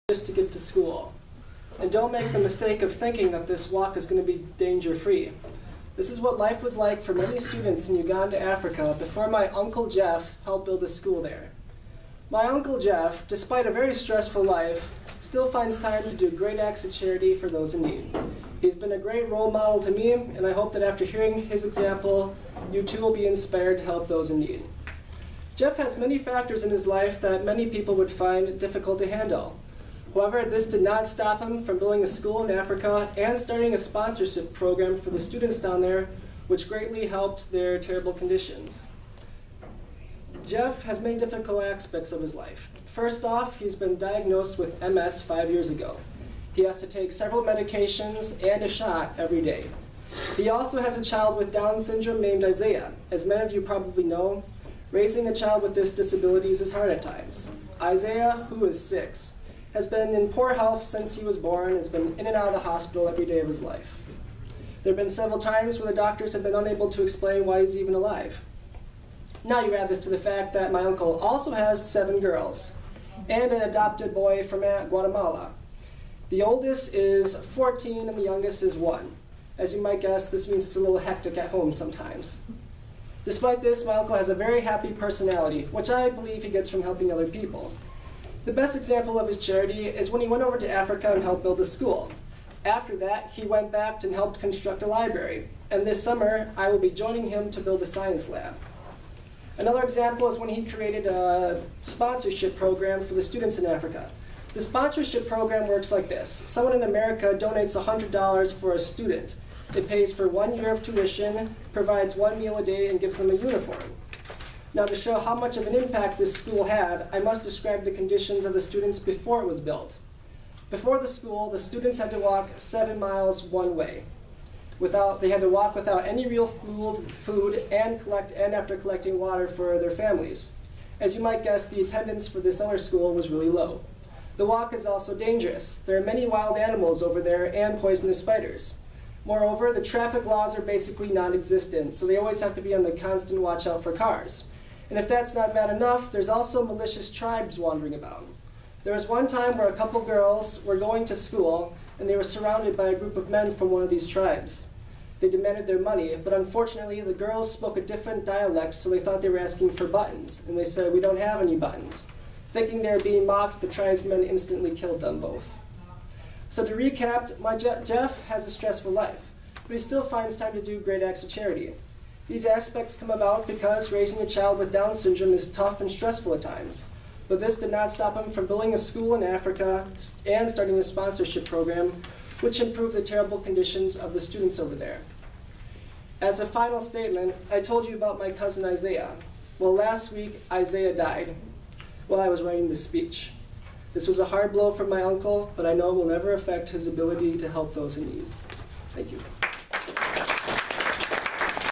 just to get to school. And don't make the mistake of thinking that this walk is going to be danger-free. This is what life was like for many students in Uganda, Africa, before my Uncle Jeff helped build a school there. My Uncle Jeff, despite a very stressful life, still finds time to do great acts of charity for those in need. He's been a great role model to me, and I hope that after hearing his example, you too will be inspired to help those in need. Jeff has many factors in his life that many people would find difficult to handle. However, this did not stop him from building a school in Africa and starting a sponsorship program for the students down there, which greatly helped their terrible conditions. Jeff has many difficult aspects of his life. First off, he's been diagnosed with MS 5 years ago. He has to take several medications and a shot every day. He also has a child with Down syndrome named Isaiah. As many of you probably know, raising a child with this disability is hard at times. Isaiah, who is 6, has been in poor health since he was born and has been in and out of the hospital every day of his life. There have been several times where the doctors have been unable to explain why he's even alive. Now you add this to the fact that my uncle also has 7 girls and an adopted boy from Guatemala. The oldest is 14 and the youngest is 1. As you might guess, this means it's a little hectic at home sometimes. Despite this, my uncle has a very happy personality, which I believe he gets from helping other people. The best example of his charity is when he went over to Africa and helped build a school. After that, he went back and helped construct a library. And this summer, I will be joining him to build a science lab. Another example is when he created a sponsorship program for the students in Africa. The sponsorship program works like this. Someone in America donates $100 for a student. It pays for 1 year of tuition, provides 1 meal a day, and gives them a uniform. Now, to show how much of an impact this school had, I must describe the conditions of the students before it was built. Before the school, the students had to walk 7 miles one way. They had to walk without any real food and after collecting water for their families. As you might guess, the attendance for this other school was really low. The walk is also dangerous. There are many wild animals over there and poisonous spiders. Moreover, the traffic laws are basically non-existent, so they always have to be on the constant watch out for cars. And if that's not bad enough, there's also malicious tribes wandering about. There was one time where a couple girls were going to school and they were surrounded by a group of men from one of these tribes. They demanded their money, but unfortunately the girls spoke a different dialect, so they thought they were asking for buttons, and they said, "We don't have any buttons." Thinking they were being mocked, the tribesmen instantly killed them both. So to recap, Jeff has a stressful life, but he still finds time to do great acts of charity. These aspects come about because raising a child with Down syndrome is tough and stressful at times. But this did not stop him from building a school in Africa and starting a sponsorship program, which improved the terrible conditions of the students over there. As a final statement, I told you about my cousin Isaiah. Well, last week, Isaiah died while I was writing this speech. This was a hard blow for my uncle, but I know it will never affect his ability to help those in need. Thank you.